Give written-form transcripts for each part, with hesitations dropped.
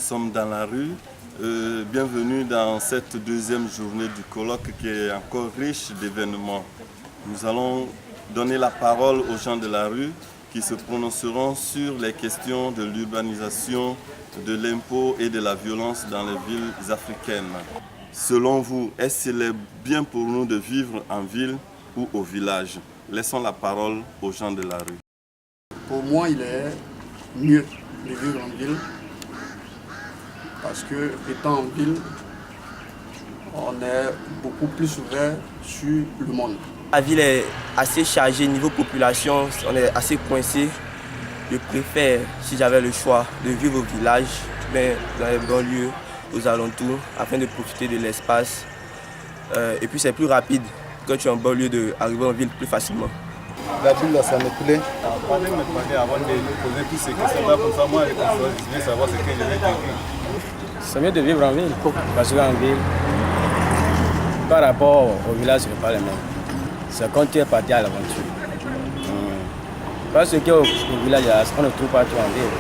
sommes dans la rue. Bienvenue dans cette deuxième journée du colloque qui est encore riche d'événements. Nous allons donner la parole aux gens de la rue qui se prononceront sur les questions de l'urbanisation, de l'impôt et de la violence dans les villes africaines. Selon vous, est-ce qu'il est bien pour nous de vivre en ville ou au village? Laissons la parole aux gens de la rue. Pour moi, il est mieux de vivre en ville parce que, étant en ville, on est beaucoup plus ouvert sur le monde. La ville est assez chargée niveau population, on est assez coincé. Je préfère, si j'avais le choix, de vivre au village, mais dans les banlieues, aux alentours, afin de profiter de l'espace. Et puis c'est plus rapide quand tu es en banlieue d'arriver en ville plus facilement. La ville, là, ça me plaît. Avant de me demander, avant de me poser toutes ces questions-là, comme ça, moi, je vais savoir ce que je vais dire. C'est mieux de vivre en ville, parce qu'en ville, par rapport au village, ce n'est pas le même. C'est quand tu es parti à l'aventure. Parce qu'au village, on ne trouve pas tout en ville.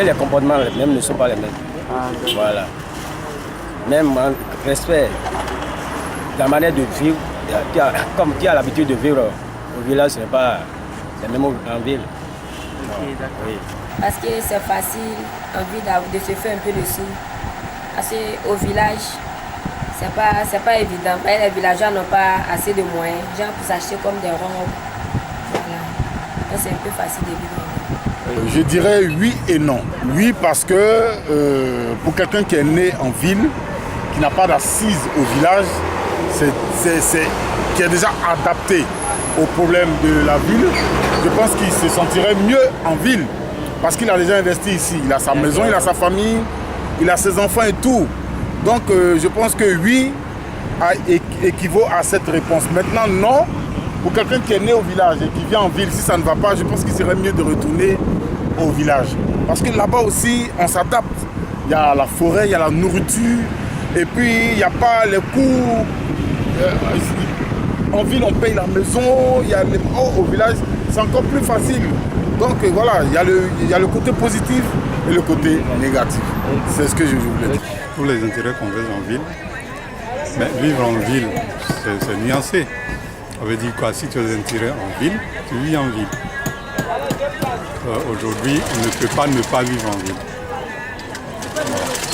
Et les comportements même ne sont pas les mêmes. Voilà. Même en respect, la manière de vivre, comme tu as l'habitude de vivre au village, ce n'est pas le même en ville. Okay, d'accord. Oui. Parce que c'est facile en ville de se faire un peu de sous. Parce qu'au village, c'est pas évident. Les villageois n'ont pas assez de moyens. Gens pour s'acheter comme des robes. Voilà. Donc c'est un peu facile de vivre en ville. Je dirais oui et non. Oui parce que pour quelqu'un qui est né en ville, qui n'a pas d'assise au village, qui est déjà adapté aux problèmes de la ville, je pense qu'il se sentirait mieux en ville. Parce qu'il a déjà investi ici. Il a sa maison, il a sa famille, il a ses enfants et tout. Donc je pense que oui équivaut à cette réponse. Maintenant non, pour quelqu'un qui est né au village et qui vient en ville, si ça ne va pas, je pense qu'il serait mieux de retourner au village. Parce que là-bas aussi, on s'adapte. Il y a la forêt, il y a la nourriture, et puis il n'y a pas les coûts. En ville, on paye la maison, il y a les... au village, c'est encore plus facile. Donc voilà, il y a le côté positif et le côté négatif. C'est ce que je voulais dire. Tous les intérêts qu'on veut en ville, mais vivre en ville, c'est nuancé. Ça veut dire quoi? Si tu as des intérêts en ville, tu vis en ville. Aujourd'hui, on ne peut pas ne pas vivre en ville,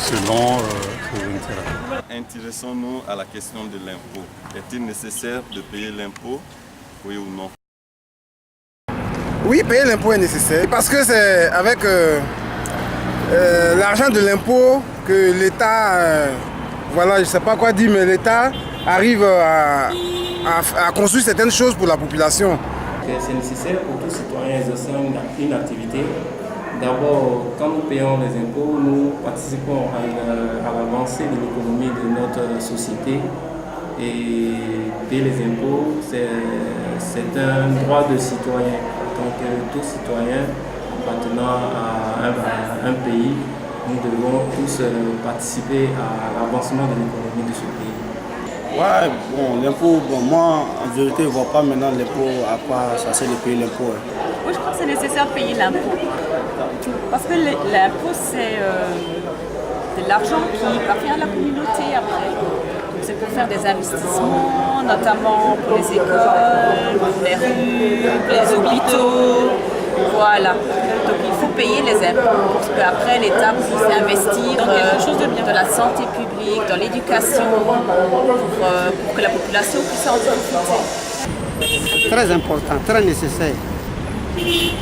selon ses intérêts. Intéressons-nous à la question de l'impôt. Est-il nécessaire de payer l'impôt, oui ou non? Oui, payer l'impôt est nécessaire parce que c'est avec l'argent de l'impôt que l'État, voilà, je ne sais pas quoi dire, mais l'État arrive à construire certaines choses pour la population. C'est nécessaire pour tout citoyen exerçant une activité. D'abord, quand nous payons les impôts, nous participons à l'avancée de l'économie de notre société. Et payer les impôts, c'est un droit de citoyen. Donc, tout citoyen appartenant à un pays, nous devons tous participer à l'avancement de l'économie de ce pays. Ouais, bon, l'impôt, moi, en vérité, je ne vois pas maintenant l'impôt à quoi ça sert de payer l'impôt. Moi, je crois que c'est nécessaire de payer l'impôt. Parce que l'impôt, c'est de l'argent qui parvient à la communauté après. C'est pour faire des investissements, notamment pour les écoles, les rues, les hôpitaux. Voilà. Donc il faut payer les impôts pour qu'après l'État puisse investir dans quelque chose de bien, dans la santé publique, dans l'éducation, pour que la population puisse en profiter. Très important, très nécessaire.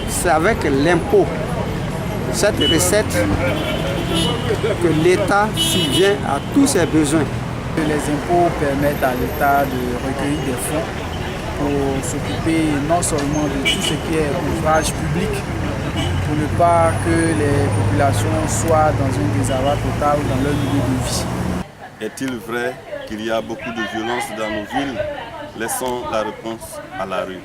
C'est avec l'impôt, cette recette, que l'État subvient à tous ses besoins. Les impôts permettent à l'État de recueillir des fonds pour s'occuper non seulement de tout ce qui est ouvrage public, pour ne pas que les populations soient dans un désarroi total dans leur milieu de vie. Est-il vrai qu'il y a beaucoup de violence dans nos villes? Laissons la réponse à la rue.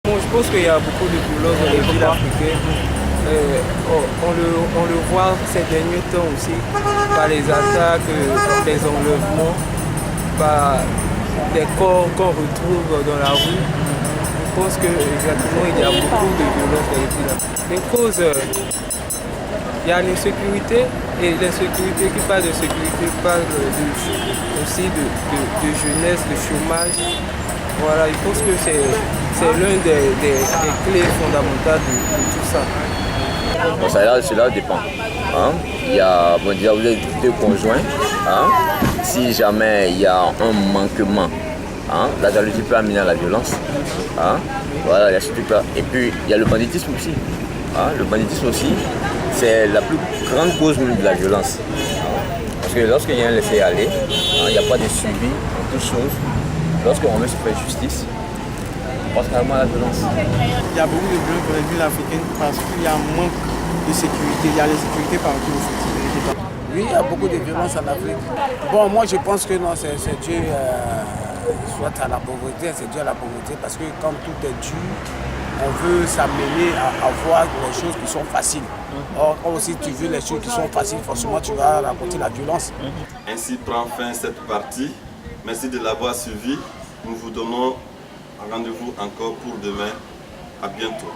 Bon, je pense qu'il y a beaucoup de violence dans les villes africaines. On le voit ces derniers temps aussi par les attaques, les enlèvements, par des corps qu'on retrouve dans la rue. Je pense qu'exactement il y a beaucoup de violences dans les villages. Les causes, il y a l'insécurité, et l'insécurité qui parle de sécurité parle aussi de jeunesse, de chômage. Voilà, je pense que c'est l'une des clés fondamentales de tout ça. Bon, cela dépend. Hein? Il y a, bon, déjà, vous êtes deux conjoints. Hein? Si jamais il y a un manquement, hein? La jalousie peut amener à la violence. Hein? Voilà, il y a ce truc-là. Et puis, il y a le banditisme aussi. Hein? Le banditisme aussi, c'est la plus grande cause même de la violence. Hein? Parce que lorsqu'il y a un laisser-aller, hein, il n'y a pas de suivi en toutes choses. Lorsqu'on veut se faire justice, on passe carrément à la violence. Il y a beaucoup de violences dans les villes africaines parce qu'il y a un manque de sécurité. Il y a l'insécurité partout aussi. Oui, il y a beaucoup de violences en Afrique. Bon, moi je pense que non, c'est dû soit à la pauvreté, c'est dû à la pauvreté parce que quand tout est dû, on veut s'amener à voir les choses qui sont faciles. Or, quand aussi tu veux les choses qui sont faciles, forcément tu vas raconter la violence. Ainsi prend fin cette partie. Merci de l'avoir suivi. Nous vous donnons rendez-vous encore pour demain. À bientôt.